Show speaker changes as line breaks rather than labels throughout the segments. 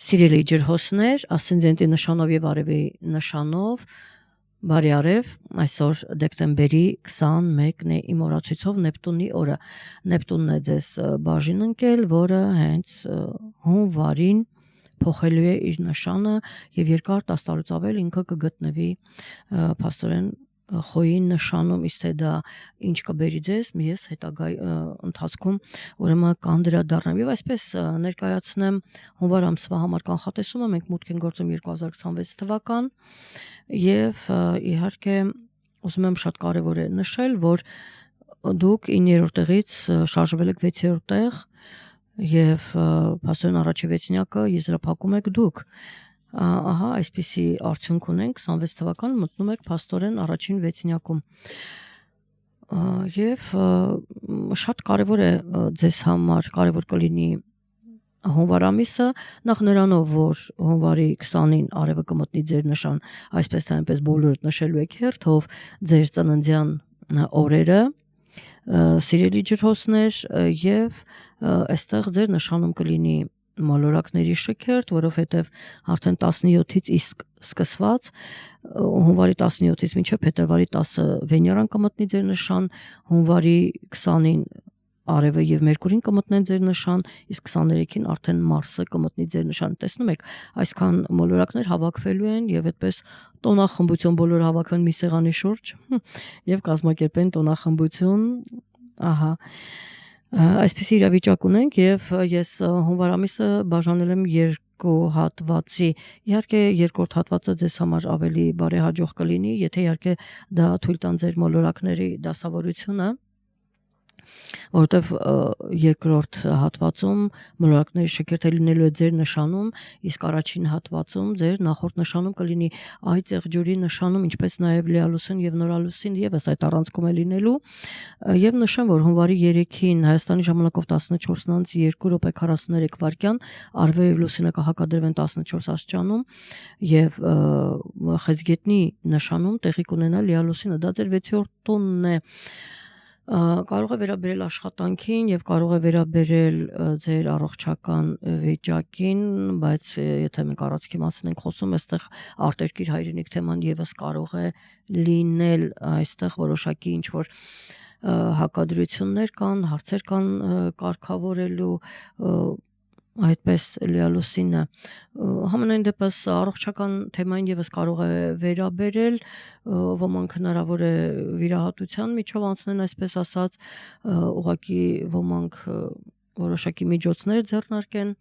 Սիրելի ջրհոսներ, ասցենդենտի նշանով եւ արևի նշանով բարի արև, այսօր դեկտեմբերի 21-ն է իմ օրացույցով Նեպտունի օրը։ Նեպտունն է ձեզ բաժին ընկել, որը հենց հունվարին փոխելու է իր նշանը եւ երկար 10 տարուց ավել ինքը կգտնվի փաստորեն խոյի նշանում, իսկ թե դա ինչ կբերի ձեզ, ես հետագա ընթացքում ուրեմն կանդրադառնամ եւ այսպես ներկայացնեմ հունվար ամսվա համար կանխատեսումը։ Մենք մուտք ենք գործում 2026 թվական եւ իհարկե ուզում եմ շատ կարեւոր է նշել, որ դուք 9-րդ տեղից շարժվել եք 6-րդ տեղ եւ փաստորեն առաջի վեցնյակը եզրափակում եք դուք։ Ահա, այսպիսի արդյունք ունենք 26 թվական մտնում եք փաստորեն առաջին վեցնյակում։ Եվ շատ կարևոր է ձեզ համար, կարևոր կլինի հունվար ամիսը, նախ նրանով, որ հունվարի 20-ին արևը կմտնի ձեր նշան, այսպես թե այնպես բոլորդ նշելու եք հերթով ձեր ծննդյան օրերը, սիրելի ջրհոսներ, եւ այստեղ ձեր նշանում կլինի մոլորակների շքերթ, որովհետև արդեն 17-ից իսկ սկսված հունվարի 17-ից մինչև փետրվարի 10-ը Վեներան կմտնի ձեր նշան, հունվարի 20-ին արևը եւ Մերկուրին կմտնեն ձեր նշան, իսկ 23-ին արդեն Մարսը կմտնի ձեր նշան։ Տեսնում եք, այսքան մոլորակներ հավաքվելու են եւ այդպես տոնախմբություն բոլորը հավաքվեն մի սեղանի շուրջ եւ կազմակերպեն տոնախմբություն, ահա այսպիսի իրավիճակ ունենք եւ ես հունվար ամիսը բաժանել եմ երկու հատվածի։ Իհարկե երկրորդ հատվածը ձեզ համար ավելի բարեհաջող կլինի, եթե իհարկե դա թույլ տան ձեր մոլորակների դասավորությունը, որովհետև երկրորդ հատվածում մոլորակների շքերթը լինելու է ձեր նշանում, իսկ առաջին հատվածում ձեր նախորդ նշանում կլինի այ ծեղջուրի նշանում, ինչպես նաև լիալուսին եւ նորալուսին եւս այդ առանցքում է լինելու։ Եվ նշեմ, որ հունվարի 3-ին Հայաստանի ժամանակով 14:43 արևը եւ լուսինը կհակադրվեն 14 աստիճանում եւ խեցգետնի նշանում տեղի կունենա լիալուսինը, դա ձեր 6-րդ տունն է, կարող է վերաբերել աշխատանքին եւ կարող է վերաբերել ձեր առողջական վիճակին, բայց եթե մենք առանցքի մասին ենք խոսում, այստեղ արտերկիր հայրենիք թեման եւս կարող է լինել, այստեղ որոշակի ինչ որ հակադրություններ կան, հարցեր կան կարգավորելու, այդպես լիալուսինը համենայն դեպս առողջական թեմային եւս կարող է վերաբերել, ոմանք հնարավոր է վիրահատության միջով անցնեն, այսպես ասած, ուղղակի ոմանք որոշակի միջոցներ ձեռնարկեն,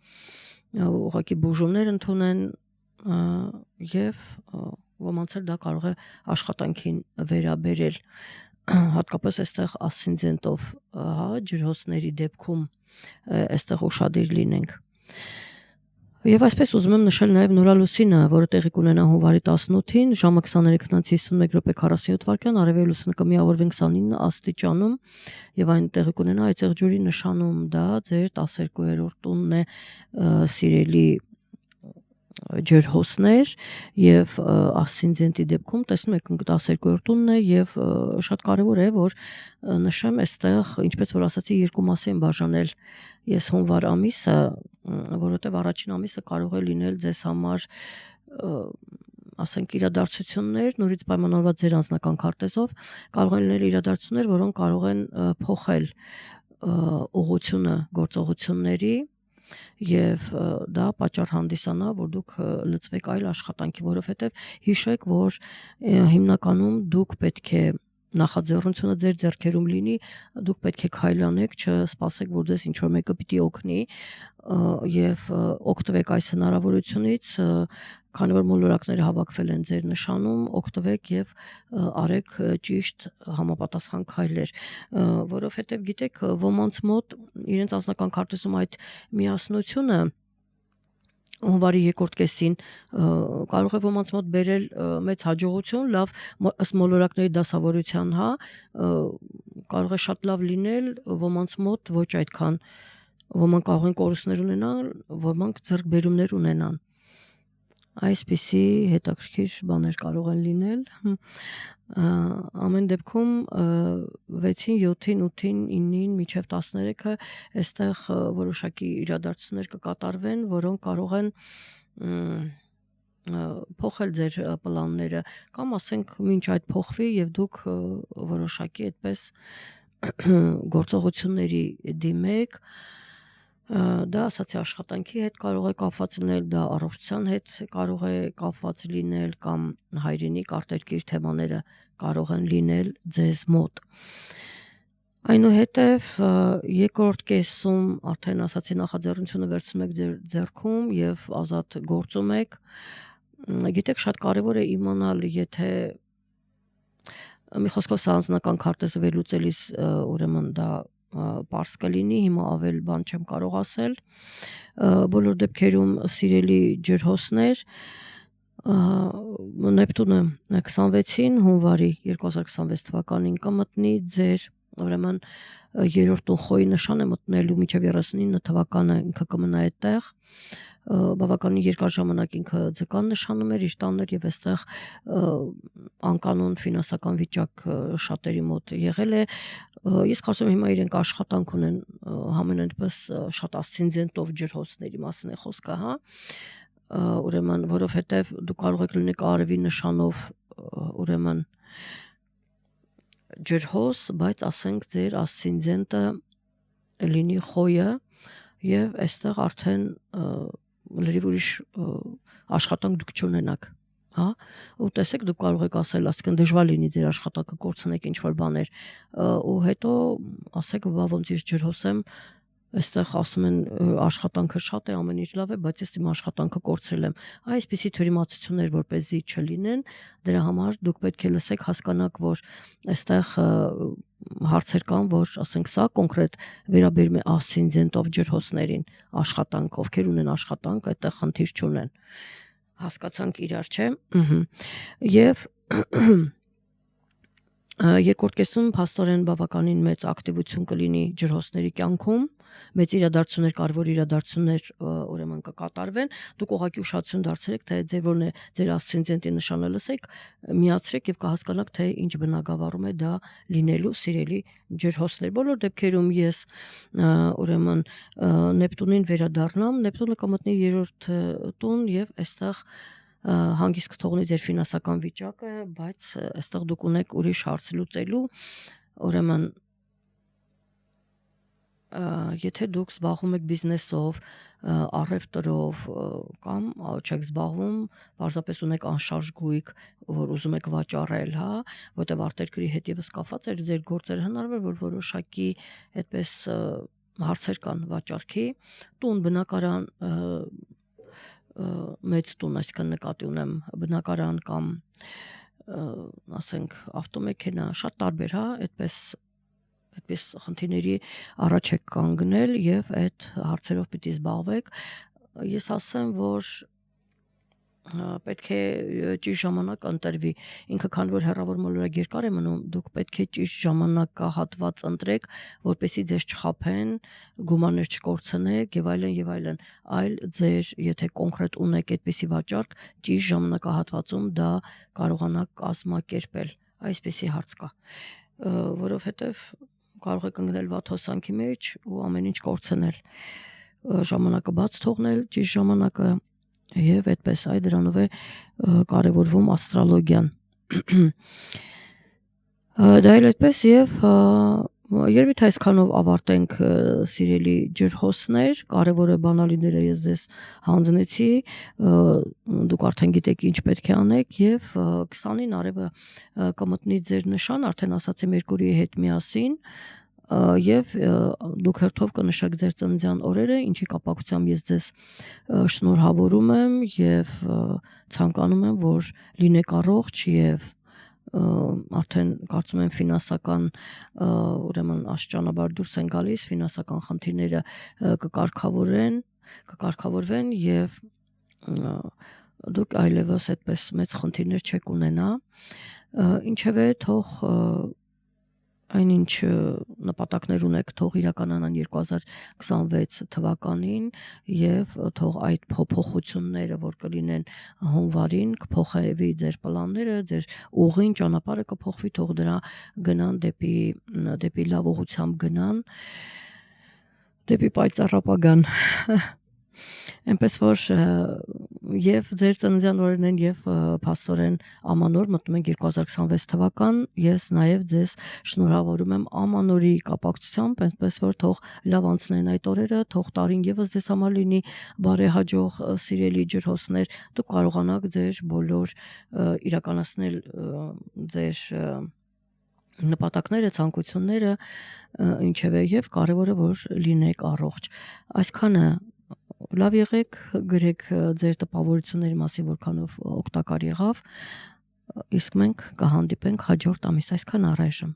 ուղղակի բուժումներ ընդունեն եւ ոմանց էլ դա կարող է աշխատանքին վերաբերել, հատկապես այստեղ ասցենդենտով, ջրհոսների դեպքում այստեղ ուշադիր լինենք։ Եվ այսպես ուզում եմ նշել նաև նորալուսինը, որը տեղի կունենա հունվարի 18-ին, ժամը 23:51 արևի լուսինը կմիավորվեն 29 աստիճանում եւ այն տեղի կունենա այդ ծեղջուրի նշանում, դա ձեր 12-րդ տունն է, սիրելի ջրհոսներ եւ ասցենդենտի դեպքում տեսնում եք 12-րդ տունն է եւ շատ կարեւոր է որ նշեմ այստեղ ինչպես որ ասացի երկու մասի են բաժանել ես հունվար ամիսը, որովհետեւ առաջին ամիսը կարող է լինել ձեզ համար ասենք իրադարձություններ, նորից պայմանավորված ձեր անձնական քարտեզով, կարող են լինել իրադարձություններ, որոնք կարող են փոխել ուղղությունը գործողությունների եւ դա պատճառ հանդիսանա, որ դուք լծվեք այլ աշխատանքի, որովհետեւ հիշեք, որ հիմնականում դուք պետք է նախաձեռնությունը ձեր ձեռքերում լինի, դուք պետք է քայլանեք, չսպասեք, որ ձեզ ինչ-որ մեկը պիտի օգնի եւ օգտվեք այս հնարավորությունից, քանի որ մոլորակները հավաքվել են ձեր նշանում, օգտվեք եւ արեք ճիշտ համապատասխան քայլեր, որովհետեւ գիտեք, ոմանց մոտ իրենց անձնական քարտեզում այդ միասնությունը հունվարի երկրորդ կեսին կարող է ոմանց մոտ բերել մեծ հաջողություն, լավ ըստ մոլորակների դասավորության, կարող է շատ լավ լինել, ոմանց մոտ ոչ այդքան, ոմանք կարող են կորուստներ ունենալ, ոմանք ձեռքբերումներ ունենան։ Այսպիսի հետաքրքիր բաներ կարող են լինել, ամեն դեպքում 6-ին, 7-ին, 8-ին, 9-ին մինչև 13-ը այստեղ որոշակի իրադարձություններ կկատարվեն, որոնք կարող են փոխել ձեր պլանները կամ ասենք մինչ այդ փոխվի եւ դուք որոշակի այդպես գործողությունների դիմեք, դա ասացի աշխատանքի հետ կարող է կապված լինել, դա առողջության հետ կարող է կապված լինել կամ հայրենիք արտերկիր թեմաները կարող են լինել ձեզ մոտ։ Այնուհետև երկրորդ կեսում արդեն ասացի նախաձեռնությունը վերցնում եք ձեր ձեռքում եւ ազատ գործում եք։ Գիտեք, շատ կարևոր է իմանալ, եթե մի խոսքով սա անձնական քարտեզը վերլուծելիս ուրեմն դա պարզ կլինի, հիմա ավել բան չեմ կարող ասել, բոլոր դեպքերում սիրելի ջրհոսներ, Նեպտունը 26-ին հունվարի 2026 թվականին կմտնի ձեր ուրեմն երրորդ ուխոյի նշան է մտնելու մինչև 39 թվականը ինքը կմնա այդտեղ, բավականին երկար ժամանակ ինքը ձկան նշանում էր իր տաներ եւ այստեղ անկանոն ֆինանսական վիճակ շատերի մոտ եղել է, ես կարծում եմ հիմա իրենք աշխատանք ունեն համենայնպես շատ ասցենդենտով ջրհոսների մասին է խոսքը, հա, ուրեմն որովհետեւ դու կարող եք լինեք արևի նշանով ուրեմն ջրհոս, բայց ասենք ձեր ասցենդենտը լինի խոյը եւ այստեղ արդեն լրիվ ուրիշ աշխատանք դուք չունենաք, հա, ու տեսեք դուք կարող եք ասել, ասեն դժվար լինի ձեր աշխատանքը կորցնեք ինչ-որ բաներ, ու հետո ասեք բա ոնց ես ջրհոսեմ, այստեղ ասում են աշխատանքը շատ է, ամեն ինչ լավ է, բայց ես իմ աշխատանքը կորցրել եմ։ Այսպիսի թյուրիմացություններ որպեսզի չլինեն, դրա համար դուք պետք է լսեք, հասկանաք, որ այստեղ հարցեր կան, որ ասենք սա կոնկրետ վերաբերում է ասցենդենտով ջրհոսներին, աշխատանք, ովքեր ունեն աշխատանք, այդտեղ խնդիր չունեն։ Հասկացանք իրար, չէ՞։ Եվ երկրորդ կեսում փաստորեն բավականին մեծ ակտիվություն կլինի ջրհոսների կյանքում, մեծ իրադարձություններ, կարևոր իրադարձություններ ուրեմն կկատարվեն, դուք ուղղակի ուշադրություն դարձրեք, թե ձեր որն է ձեր ասցենդենտի նշանը լսեք, միացրեք եւ կհասկանաք, թե ինչ բնագավառում է դա լինելու սիրելի ջրհոսներ։ Բոլոր դեպքերում ես ուրեմն Նեպտունին վերադառնամ, Նեպտունը կմտնի երրորդ տուն եւ այստեղ հանգիստ կթողնի ձեր ֆինանսական վիճակը, բայց այստեղ դուք ունեք ուրիշ հարց լուծելու, ուրեմն եթե դուք զբաղվում եք բիզնեսով, առևտրով կամ չեք զբաղվում, պարզապես ունեք անշարժ գույք, որ ուզում եք վաճառել, հա, որտեղ արտերկրի հետ եւս կապված է ձեր գործերը, հնարավոր որ որոշակի այդպես հարցեր կան վաճառքի, տուն, բնակարան, մեծ տուն, այսինքն նկատի ունեմ բնակարան կամ ասենք ավտոմեքենա, շատ տարբեր, հա, այդպես խնդիրների առաջ եք կանգնել եւ այդ հարցերով պիտի զբաղվեք։ Ես ասեմ, որ պետք է ճիշտ ժամանակ ընտրվի, ինքը քանի որ հեռավոր մոլորակ երկար է մնում, դուք պետք է ճիշտ ժամանակահատված ընտրեք, որպեսզի ձեզ չխաբեն, գումարներ չկորցնեք եւ այլն, այլ ձեր եթե կոնկրետ ունեք այդպիսի վաճառք, ճիշտ ժամանակահատվածում դա կարողանաք կազմակերպել, այսպիսի հարց կա, որովհետեւ կարող եք ընկնել վատ հոսանքի մեջ ու ամեն ինչ կորցնել, ժամանակը բաց թողնել, ճիշտ ժամանակը եւ այդպես այ դրանով է կարևորվում աստրոլոգիան։ Դա էլ այդպես եւ երևի թե այսքանով ավարտենք սիրելի ջրհոսներ, կարևորը բանալիները ես ձեզ հանձնեցի, դուք արդեն գիտեք ինչ պետք է անեք եւ 20-ին արևը կմտնի ձեր նշան, արդեն ասացի Մերկուրիի հետ միասին, եւ դուք հերթով կնշեք ձեր ծննդյան օրերը, ինչի կապակցությամբ ես ձեզ շնորհավորում եմ եւ ցանկանում եմ, որ լինեք առողջ եւ արդեն կարծում եմ ֆինանսական ուրեմն աշճանաբար դուրս են գալիս, ֆինանսական խնդիրները կկարգավորվեն եւ դուք այլևս այդպես մեծ խնդիրներ չեք ունենա, ինչևէ թող այնինչ նպատակներ ունեք թող իրականանան 2026 թվականին եւ թող այդ փոփոխությունները, որ կլինեն հունվարին, կփոխվի ձեր պլանները, ձեր ուղին, ճանապարհը կփոխվի, թող դրա գնան դեպի լավ ուղղությամբ գնան, դեպի պայծառապագան։ Այնպես որ եւ ձեր ծննդյան օրերն են եւ փաստորեն ամանոր մտնում ենք 2026 թվական, ես նաեւ ձեզ շնորհավորում եմ ամանորի կապակցությամբ, այնպես որ թող լավ անցնեն այդ օրերը, թող տարին եւս ձեզ համար լինի բարեհաջող, սիրելի ջրհոսներ, դուք կարողանաք ձեր բոլոր իրականացնել ձեր նպատակները, ցանկությունները, ինչևէ եւ կարեւորը որ լինեք առողջ։ Այսքանը լավ եղեք, գրեք ձեր տպավորությունների մասին, որքանով օգտակար եղավ, իսկ մենք կհանդիպենք հաջորդ ամիս, այսքան առայժմ։